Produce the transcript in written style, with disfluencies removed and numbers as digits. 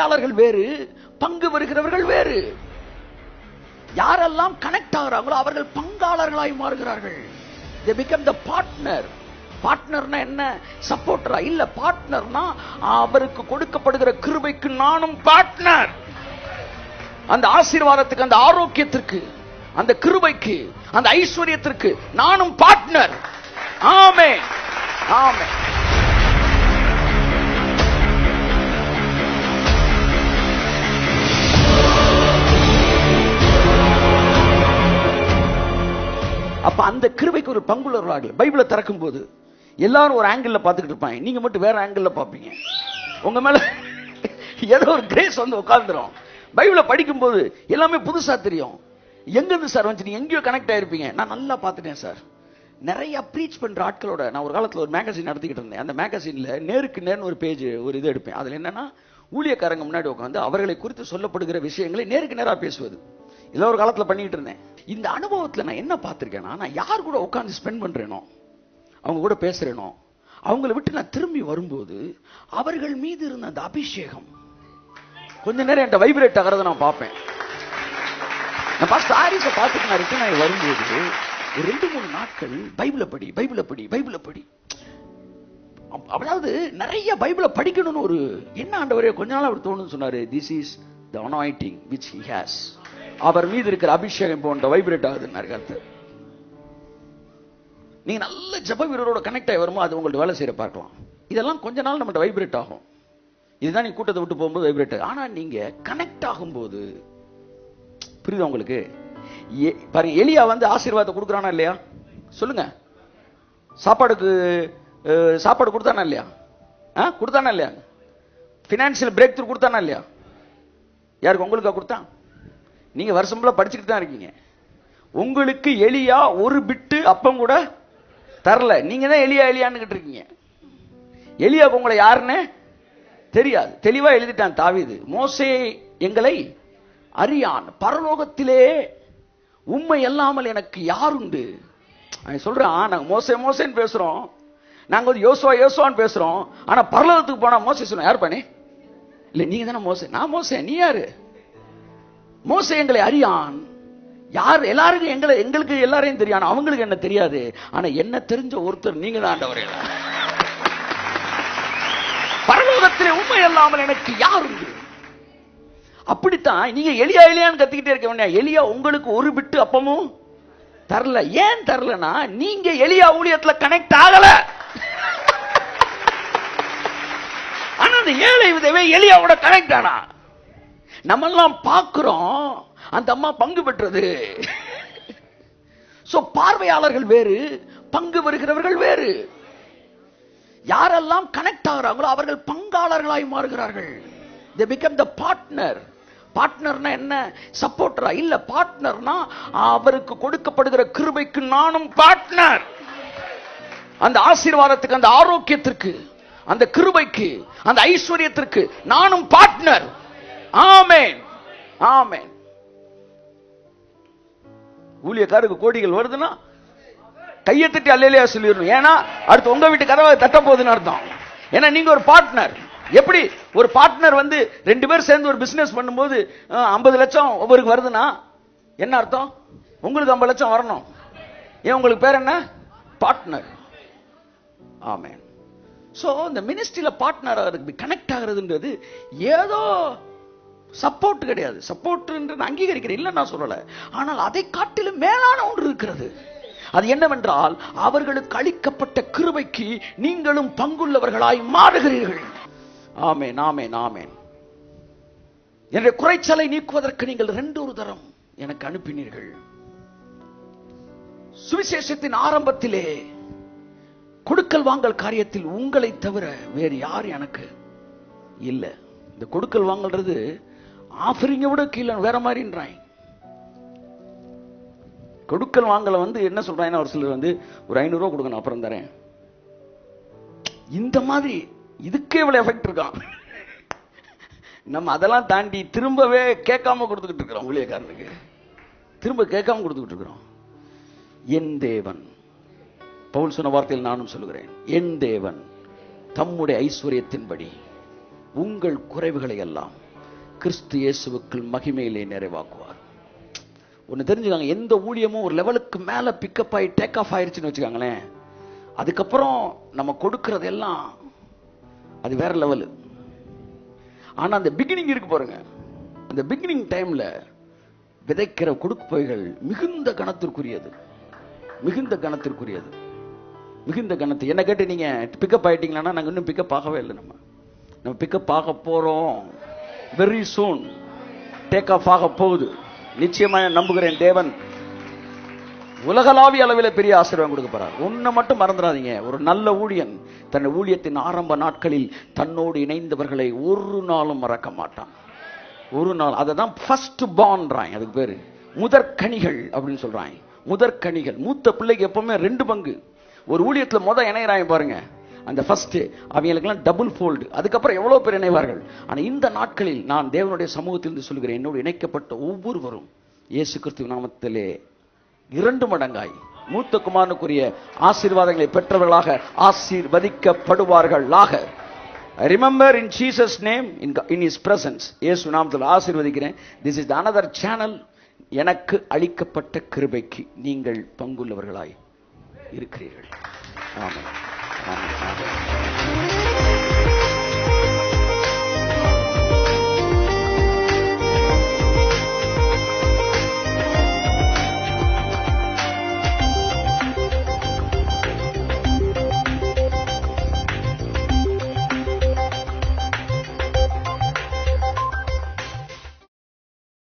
பார்வையாளர்கள் வேறு, பங்கு வருகிறவர்கள் வேறு. யாரெல்லாம் கனெக்ட் ஆகிறாங்களோ அவர்கள் பங்காளர்களாய் மாறுகிறார்கள். they become the partner. பார்ட்னர்னா என்ன? சப்போர்ட்டரா இல்ல. பார்ட்னர்னா அவருக்கு கொடுக்கப்படுகிற கிருபைக்கு நானும் பார்ட்னர். அந்த ஆசீர்வாதத்துக்கு, அந்த ஆரோக்கியத்திற்கு, அந்த கிருபைக்கு, அந்த ஐஸ்வர்யத்திற்கு நானும் பார்ட்னர். ஆமென், ஆமென். அப்ப அந்த கிருபைக்கு ஒரு பங்குள்ளவர்களாக பைபிளை திறக்கும் போது எல்லாரும் ஒரு ஆங்கிள் பார்த்துக்கிட்டு இருப்பாங்க, நீங்க மட்டும் வேற ஆங்கிள் பார்ப்பீங்க. உங்க மேல ஏதோ ஒரு கிரேஸ் வந்து உட்கார்ந்துரும். பைபிளை படிக்கும் போது எல்லாமே புதுசா தெரியும். எங்க இருந்து சார் வந்து நீங்க எங்கேயோ கனெக்ட் ஆயிருப்பீங்க. நான் நல்லா பார்த்துட்டேன் சார். நிறைய ப்ரீச் பண்ற ஆட்களோட நான் ஒரு காலத்துல ஒரு மேகசின் நடத்திக்கிட்டு இருந்தேன். அந்த மேகசின்ல நேருக்கு நேர்னு ஒரு பேஜ், ஒரு இது எடுப்பேன். அதுல என்னன்னா, ஊழியக்காரங்க முன்னாடி உட்காந்து அவர்களை குறித்து சொல்லப்படுகிற விஷயங்களை நேருக்கு நேரா பேசுவது. இதை ஒரு காலத்துல பண்ணிட்டு இருந்தேன். இந்த அனுபவத்துல நான் என்ன பார்த்திருக்கேன்னா, நான் யார் கூட உட்காந்து ஸ்பெண்ட் பண்றேனோ, அவங்க கூட பேசுறேனோ, அவங்களை விட்டு நான் திரும்பி வரும்போது அவர்கள் மீது இருந்த அந்த அபிஷேகம் கொஞ்ச நேரம் என்கிட்ட வைப்ரேட் ஆகிறத நான் பார்ப்பேன். நான் பாஸ்டர் ஆரிஸை பார்த்துட்டு நான் ரிட்டர்ன் ஆகி வரும்போது ஒரு 2-3 நாட்கள் பைபிளை படி, பைபிளை படி, பைபிளை படி. அதாவது நிறைய பைபிளை படிக்கணும்னு ஒரு என்ன ஆண்டவரே கொஞ்ச நாள் அவர் தோணுன்னு சொன்னாரு. This is the anointing which he has. அவர் மீது இருக்கிற அபிஷேகம் போன்ற வைப்ரேட் ஆகுதுன்னு கருத்து. நீங்க நல்ல ஜப வீரரோட கனெக்ட் ஆகி வருமோ அது உங்கள்ட்ட வேலை செய்ய பார்க்கலாம். இதெல்லாம் கொஞ்ச நாள் நம்மகிட்ட வைப்ரேட் ஆகும். இதுதான் நீ கூட்டத்தை விட்டு போகும்போது வைப்ரேட் ஆகும். ஆனா நீங்க கனெக்ட் ஆகும்போது புரியுதா உங்களுக்கு? பாருங்க, எலியா வந்து ஆசீர்வாதத்தை கொடுக்குறானா இல்லையா? சொல்லுங்க. சாப்பாடு கொடுத்தானா இல்லையா? கொடுத்தானா இல்லையா? பினான்சியல் பிரேக் த்ரூ கொடுத்தானா இல்லையா? யாருக்கு? உங்களுக்கா கொடுத்தான்? நீங்க வருஷம்ல படிச்சுக்கிட்டு தான் இருக்கீங்க. உங்களுக்கு எலியா ஒரு பிட்டு அப்பம் கூட தரல. நீங்க தான் எலியான்னு இருக்கீங்க. எலியாவுக்கு உங்களை யாருன்னு தெரியாது. தெளிவா எழுதிட்டான் தாவீது. மோசே எங்களை அறியான், பரலோகத்திலே உண்மை இல்லாமல் எனக்கு யாருண்டு. சொல்றான், நாங்க மோசேன்னு பேசுறோம், நாங்க வந்து யோசுவான்னு பேசுறோம். ஆனா பரலோகத்துக்கு போனா மோசே சொன்ன, யார் பண்ணி? இல்ல நீங்க தானே மோசே. நான் மோசே, நீ யாரு? மோசே எங்களை அறியான். யார்? எல்லாருக்கும் எங்களுக்கு எல்லாரையும் தெரியும், அவங்களுக்கு என்ன தெரியாது. ஆனா என்ன தெரிஞ்ச ஒருத்தர் நீங்க தான் ஆண்டவரே. பரலோகத்திலே உண்மை இல்லாமல் எனக்கு யாருண்டு. அப்படித்தான் நீங்க எலியான்னு கத்திக்கிட்டே இருக்க வேண்டிய. எலியா உங்களுக்கு ஒரு பிட்டு அப்பமும் தரல. ஏன் தரலனா, நீங்க எலியா ஊழியத்துல கனெக்ட் ஆகல. ஆனா அந்த ஏழை விதவை எலியாவோட கனெக்ட் ஆனா. நம்ம எல்லாம் பார்க்கிறோம் அந்த அம்மா பங்கு பெற்றது. பார்வையாளர்கள் வேறு, பங்கு வருகிறவர்கள் வேறு. யாரெல்லாம் கனெக்ட் ஆகிறாங்களோ அவர்கள் பங்காளர்களாய் மாறுகிறார்கள். they become the partner. பார்ட்னர்னா என்ன? சப்போர்ட்டரா இல்ல. பார்ட்னர்னா அவருக்கு கொடுக்கப்படுகிற கிருபைக்கு நானும் பார்ட்னர். அந்த ஆசீர்வாதத்துக்கு, அந்த ஆரோக்கியத்திற்கு, அந்த கிருபைக்கு, அந்த ஐஸ்வர்யத்திற்கு நானும் பார்ட்னர். ஆமென், ஆமென். ஊழியக்காருக்கு கோடிகள் வருதுன்னா கையை தட்டி அல்லேலூயா சொல்லிடணும். ஏன்னா அடுத்து உங்க வீட்டு கதவை தட்ட போகுதுன்னு அர்த்தம். ஏன்னா நீங்க ஒரு பார்ட்னர். எப்படி ஒரு பார்ட்னர் வந்து 2 பேர் சேர்ந்து ஒரு பிசினஸ் பண்ணும்போது 50 லட்சம் ஒவ்வொருக்கு வருதுன்னா என்ன அர்த்தம்? உங்களுக்கு 50 லட்சம் வரணும். ஏன்? உங்களுக்கு பேர் என்ன? பார்ட்னர். ஆமென். சோ இந்த மினிஸ்ட்ரியில பார்ட்னர் கனெக்ட் ஆகிறதுன்றது ஏதோ சப்போர்ட் கிடையாது. சப்போர்ட் அங்கீகரிக்கிறேன் இல்ல நான் சொல்லல. ஆனால் அதை காட்டிலும் மேலான ஒன்று இருக்கிறது. அது என்னவென்றால், அவர்களுக்கு அளிக்கப்பட்ட கிருபைக்கு நீங்களும் பங்குள்ளவர்களாய் மாறுகிறீர்கள். ஆமென், ஆமென், ஆமென். என்னுடைய குறைச்சலை நீக்குவதற்கு நீங்கள் 2 தரம் எனக்கு அனுப்பினீர்கள். சுவிசேஷத்தின் ஆரம்பத்திலே கொடுக்கல் வாங்கல் காரியத்தில் உங்களை தவிர வேறு யார் எனக்கு இல்ல. இந்த கொடுக்கல் வாங்கல்றது ஆஃபரிங்க விட கீழே வேற மாதிரின்றாங்க. கொடுக்கல் வாங்கல வந்து என்ன சொல்றாங்க, ஒரு சிலர் வந்து ஒரு 500 ரூபா கொடுக்கணும் அப்புறம் தரேன். இந்த மாதிரி இதுக்கே இவ்வளவு எஃபெக்ட் இருக்கான். நம்ம அதெல்லாம் தாண்டி திரும்பவே கேட்காம கொடுத்துக்கிட்டு இருக்கிறோம். ஊழியக்காரனுக்கு திரும்ப கேட்காம கொடுத்துக்கிட்டு இருக்கிறோம். என் தேவன், பவுல் சொன்ன வார்த்தையில் நானும் சொல்லுகிறேன், என் தேவன் தம்முடைய ஐஸ்வர்யத்தின்படி உங்கள் குறைவுகளை எல்லாம் கிறிஸ்து இயேசுவுக்குள் மகிமையிலே நிறைவாக்குவார். ஒன்னு தெரிஞ்சுக்காங்க, எந்த ஊழியமும் ஒரு லெவலுக்கு மேல பிக்கப் ஆகி டேக் ஆஃப் ஆயிருச்சுன்னு வச்சுக்காங்களேன், அதுக்கப்புறம் நம்ம கொடுக்கறது எல்லாம் அது வேற லெவலு. ஆனா அந்த பிகினிங் இருக்கு பாருங்க, அந்த பிகினிங் டைம்ல விதைக்கிற கொடுப்பைகள் மிகுந்த கனத்திற்குரியது, மிகுந்த கனத்திற்குரியது, மிகுந்த கனத்து. என்ன கேட்டு நீங்க பிக்கப் ஆயிட்டீங்களா? நாங்க இன்னும் பிக்கப் ஆகவே இல்லை. நம்ம பிக்கப் ஆக போறோம். வெரி சூன் டேக் ஆஃப் ஆக போகுது. நிச்சயமா நம்புகிறேன், தேவன் உலகளாவிய அளவில் பெரிய ஆசீர்வாதம் கொடுக்க போறார். ஒன்ன மட்டும் மறந்துடாதீங்க, ஒரு நல்ல ஊழியன் தன் ஊழியத்தின் ஆரம்ப நாட்களில் தன்னோடு இணைந்தவர்களை ஒரு நாளும் மறக்க மாட்டான். ஒரு நாள். அததான் ஃபர்ஸ்ட் பார்ன்றாங்க, அதுக்கு பேரு முதற்கனிகள் அப்படின்னு சொல்றாங்க. முதற்கனிகள். மூத்த பிள்ளைக்கு எப்பவுமே 2 பங்கு. ஒரு ஊழியத்துல இணையறாங்க பாருங்க, அந்த ஃபர்ஸ்ட் அவங்களுக்கெல்லாம் டபுள் ஃபோல்டு. அதுக்கப்புறம் எவ்வளவு பேர் இணைவார்கள். ஆனா இந்த நாட்களில் நான் தேவனுடைய சமூகத்திலிருந்து சொல்கிறேன், என்னோடு இணைக்கப்பட்ட ஒவ்வொருவரும் இயேசு கிறிஸ்து நாமத்திலே 2 மடங்காய் மூத்த குமாரனுக்குரிய ஆசீர்வாதங்களை பெற்றவர்களாக ஆசீர்வதிக்கப்படுவார்களாக. Remember in Jesus name, in his presence. இயேசு நாமத்தில் ஆசீர்வதிக்கிறேன். This is another channel. எனக்கு அளிக்கப்பட்ட கிருபைக்கு நீங்கள் பங்குள்ளவர்களாய் இருக்கிறீர்கள். ஆமென். ஆமென். ஆமென்.